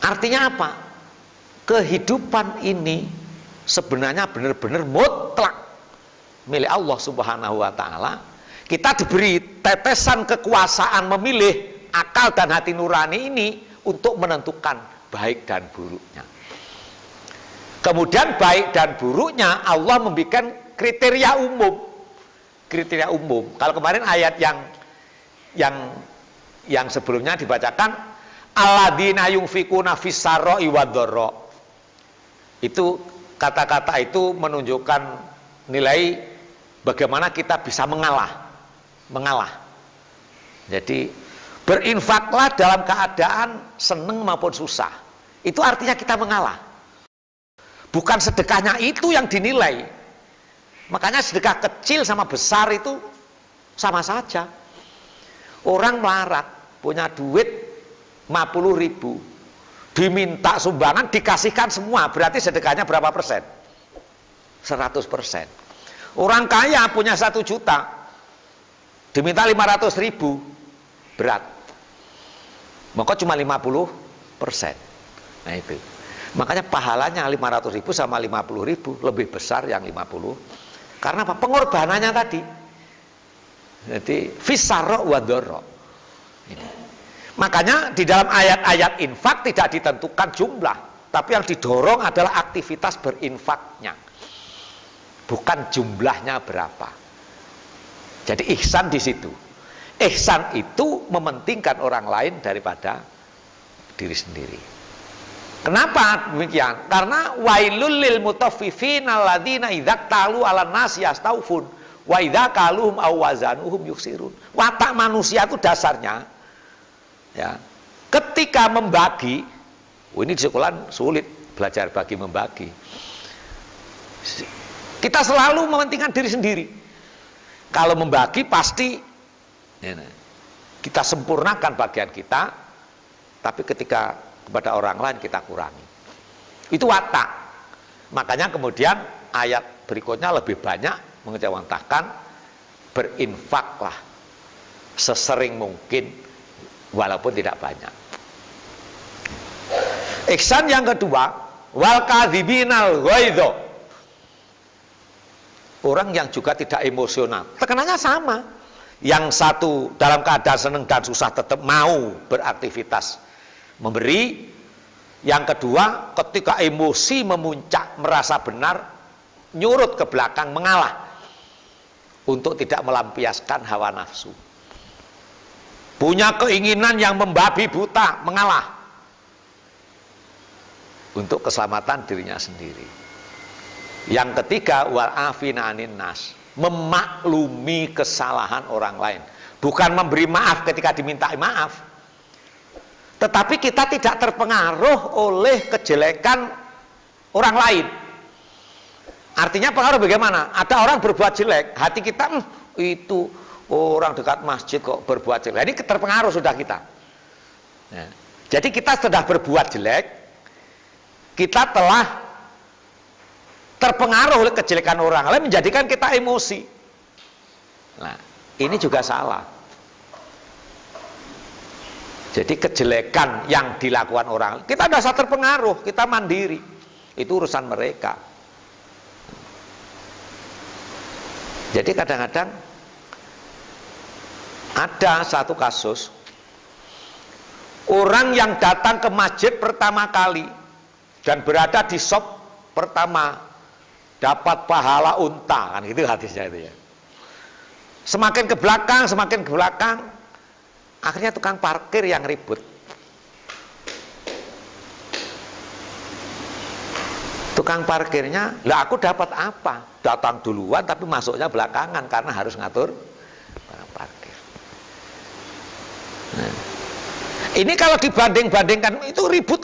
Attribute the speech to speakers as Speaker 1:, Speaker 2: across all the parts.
Speaker 1: Artinya apa? Kehidupan ini sebenarnya benar-benar mutlak milik Allah Subhanahu wa Ta'ala. Kita diberi tetesan kekuasaan memilih akal dan hati nurani ini untuk menentukan baik dan buruknya. Kemudian baik dan buruknya Allah membuat kriteria umum. Kriteria umum. Kalau kemarin ayat yang sebelumnya dibacakan, alladzina yunfikuna fis-sarra'i wad-dharra. Itu kata-kata itu menunjukkan nilai bagaimana kita bisa mengalah. Jadi berinfaklah dalam keadaan senang maupun susah. Itu artinya kita mengalah. Bukan sedekahnya itu yang dinilai. Makanya sedekah kecil sama besar itu sama saja. Orang melarat punya duit 50.000, diminta sumbangan dikasihkan semua, berarti sedekahnya berapa persen? 100%. Orang kaya punya 1 juta diminta 500.000, berat. Maka cuma 50%. Nah itu. Makanya pahalanya 500.000 sama 50.000 lebih besar yang 50. Karena apa? Pengorbanannya tadi. Jadi fisarro wadoro. Makanya di dalam ayat-ayat infak tidak ditentukan jumlah, tapi yang didorong adalah aktivitas berinfaknya, bukan jumlahnya berapa. Jadi ihsan di situ. Ihsan itu mementingkan orang lain daripada diri sendiri. Kenapa demikian? Karena wailul lil mutaffifin alladzina idza talu 'alan nas yastaufun wa idza kaluhum aw wazanuhum yuksirun. Watak manusia itu dasarnya ya, ketika membagi, ini di sekolah sulit belajar bagi membagi. Kita selalu mementingkan diri sendiri. Kalau membagi pasti kita sempurnakan bagian kita, tapi ketika kepada orang lain kita kurangi. Itu watak. Makanya kemudian ayat berikutnya lebih banyak mengejawantahkan berinfaklah sesering mungkin walaupun tidak banyak. Ihsan yang kedua, wal kadzibinal ghaidho. Orang yang juga tidak emosional. Tekanannya sama. Yang satu dalam keadaan senang dan susah tetap mau beraktivitas memberi. Yang kedua, ketika emosi memuncak merasa benar, nyurut ke belakang, mengalah untuk tidak melampiaskan hawa nafsu. Punya keinginan yang membabi buta, mengalah untuk keselamatan dirinya sendiri. Yang ketiga, wal afina anin nas, memaklumi kesalahan orang lain, bukan memberi maaf ketika diminta maaf, tetapi kita tidak terpengaruh oleh kejelekan orang lain. Artinya pengaruh bagaimana? Ada orang berbuat jelek, hati kita itu orang dekat masjid kok berbuat jelek. Ini terpengaruh sudah kita. Nah, jadi kita sudah berbuat jelek, kita telah terpengaruh oleh kejelekan orang lain, menjadikan kita emosi. Nah, ini juga salah. Jadi kejelekan yang dilakukan orang, kita tidak usah terpengaruh, kita mandiri. Itu urusan mereka. Jadi kadang-kadang ada satu kasus, orang yang datang ke masjid pertama kali dan berada di shop pertama dapat pahala unta, kan gitu hadisnya itu ya. Semakin ke belakang, akhirnya tukang parkir yang ribut. Tukang parkirnya, lah aku dapat apa? Datang duluan tapi masuknya belakangan karena harus ngatur parkir. Nah, ini kalau dibanding-bandingkan itu ribut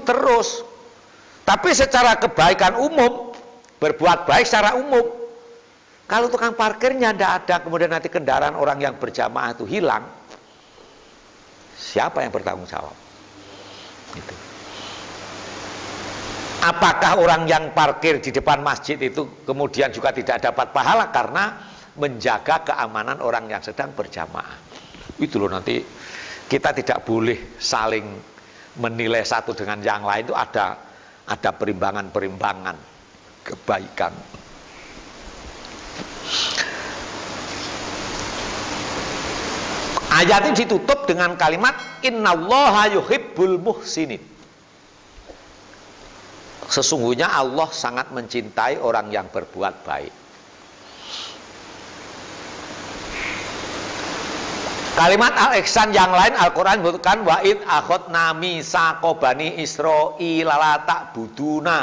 Speaker 1: terus. Tapi secara kebaikan umum, berbuat baik secara umum, kalau tukang parkirnya tidak ada, kemudian nanti kendaraan orang yang berjamaah itu hilang, siapa yang bertanggung jawab? Gitu. Apakah orang yang parkir di depan masjid itu kemudian juga tidak dapat pahala karena menjaga keamanan orang yang sedang berjamaah? Itu loh nanti Kita tidak boleh saling menilai satu dengan yang lain, itu ada perimbangan-perimbangan kebaikan. Ayat ini ditutup dengan kalimat innallaha yuhibbul muhsinin. Sesungguhnya Allah sangat mencintai orang yang berbuat baik. Kalimat al-ihsan yang lain Al-Quran menyebutkan wa'id akhadna mitsaqa bani Israil la ta'buduna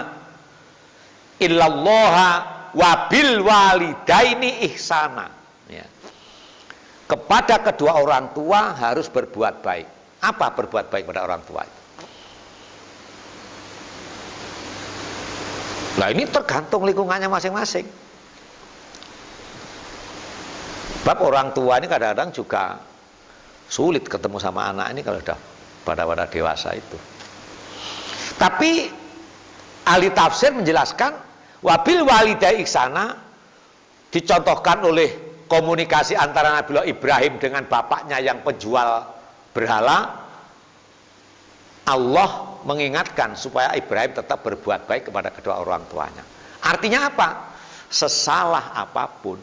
Speaker 1: illallaha wabil walidaini ihsana. Ya. Kepada kedua orang tua harus berbuat baik. Apa berbuat baik pada orang tua? Nah ini tergantung lingkungannya masing-masing. Sebab orang tua ini kadang-kadang juga sulit ketemu sama anak ini kalau sudah pada dewasa itu. Tapi ahli tafsir menjelaskan wabil walidai ihsana dicontohkan oleh komunikasi antara Nabiullah Ibrahim dengan bapaknya yang penjual berhala. Allah mengingatkan supaya Ibrahim tetap berbuat baik kepada kedua orang tuanya. Artinya apa? Sesalah apapun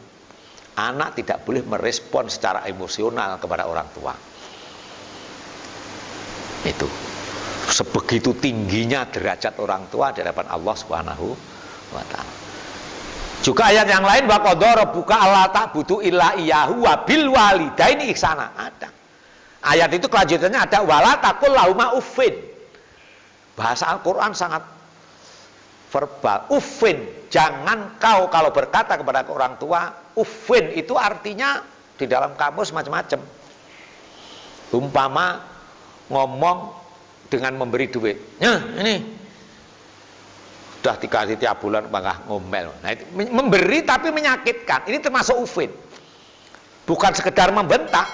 Speaker 1: anak tidak boleh merespon secara emosional kepada orang tua. Itu. Sebegitu tingginya derajat orang tua di hadapan Allah Subhanahu wa taala. Juga ayat yang lain wa qadara rabbuka alla ta'budu illa iyyahu wa bil walidaini ihsana. Ada. Ayat itu kelanjutannya ada wala taqul lahuma uffin. Bahasa Al-Qur'an sangat verbal. Uffin, jangan kau kalau berkata kepada orang tua. Uffin itu artinya di dalam kamus macam-macam. Umpama ngomong dengan memberi duit. Nah, ini sudah dikasih tiap bulan bangga ngomel. Nah, itu memberi tapi menyakitkan. Ini termasuk uffin. Bukan sekedar membentak.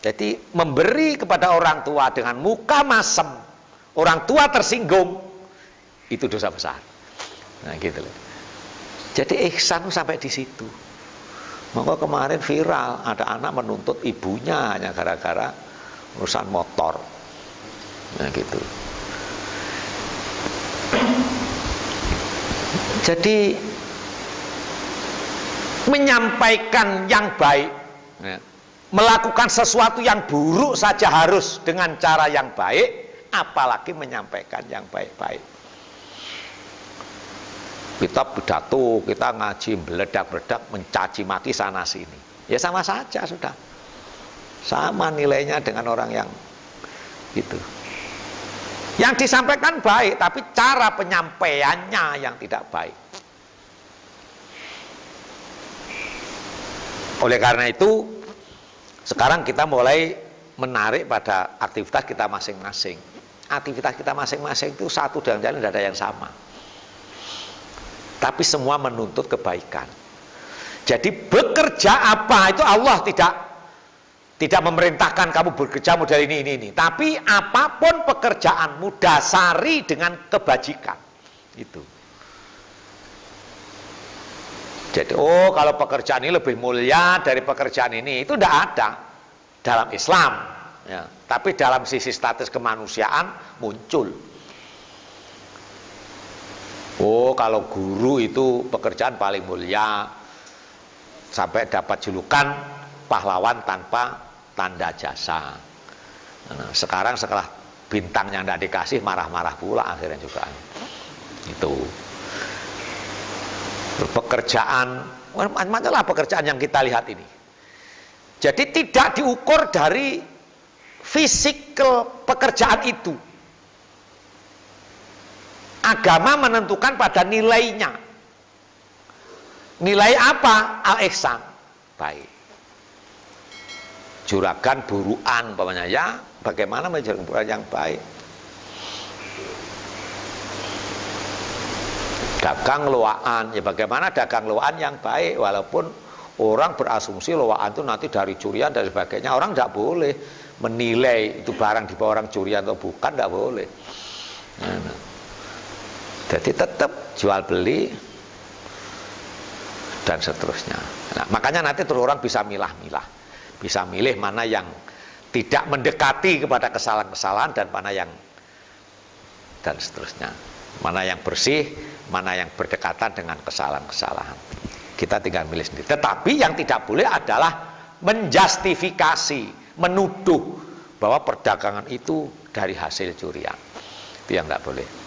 Speaker 1: Jadi memberi kepada orang tua dengan muka masem, orang tua tersinggung, itu dosa besar. Nah, gitu loh. Jadi ihsan sampai di situ. Maka kemarin viral ada anak menuntut ibunya hanya gara-gara urusan motor. Nah gitu. Jadi menyampaikan yang baik, ya, melakukan sesuatu yang buruk saja harus dengan cara yang baik, apalagi menyampaikan yang baik-baik. Kita pidato, kita ngaji, meledak-meledak, mencaci maki sana sini. Ya sama saja sudah. Sama nilainya dengan orang yang gitu. Yang disampaikan baik, tapi cara penyampaiannya yang tidak baik. Oleh karena itu, sekarang kita mulai menarik pada aktivitas kita masing-masing. Aktivitas kita masing-masing itu satu dan lain tidak ada yang sama. Tapi semua menuntut kebaikan. Jadi bekerja apa itu Allah tidak memerintahkan kamu bekerja model ini. Tapi apapun pekerjaanmu dasari dengan kebajikan. Itu. Jadi kalau pekerjaan ini lebih mulia dari pekerjaan ini, itu tidak ada dalam Islam. Ya. Tapi dalam sisi status kemanusiaan muncul. Kalau guru itu pekerjaan paling mulia, sampai dapat julukan pahlawan tanpa tanda jasa. Nah, sekarang setelah bintangnya tidak dikasih, marah-marah pula akhirnya juga. Itu pekerjaan, macam-macam pekerjaan yang kita lihat ini. Jadi tidak diukur dari fisikal pekerjaan itu. Agama menentukan pada nilainya. Nilai apa? Al-ihsan. Baik. Juragan buruan, umpamanya ya, bagaimana menjadi buruan yang baik? Dagang loaan, ya bagaimana dagang loaan yang baik? Walaupun orang berasumsi loaan itu nanti dari curian dan sebagainya, orang tidak boleh menilai itu barang di bawah orang curian atau bukan, tidak boleh. Nah. Jadi tetap jual beli dan seterusnya. Nah, makanya nanti terus orang bisa milah-milah, bisa milih mana yang tidak mendekati kepada kesalahan-kesalahan, dan mana yang dan seterusnya, mana yang bersih, mana yang berdekatan dengan kesalahan-kesalahan. Kita tinggal milih sendiri. Tetapi yang tidak boleh adalah menjustifikasi, menuduh bahwa perdagangan itu dari hasil curian. Itu yang tidak boleh.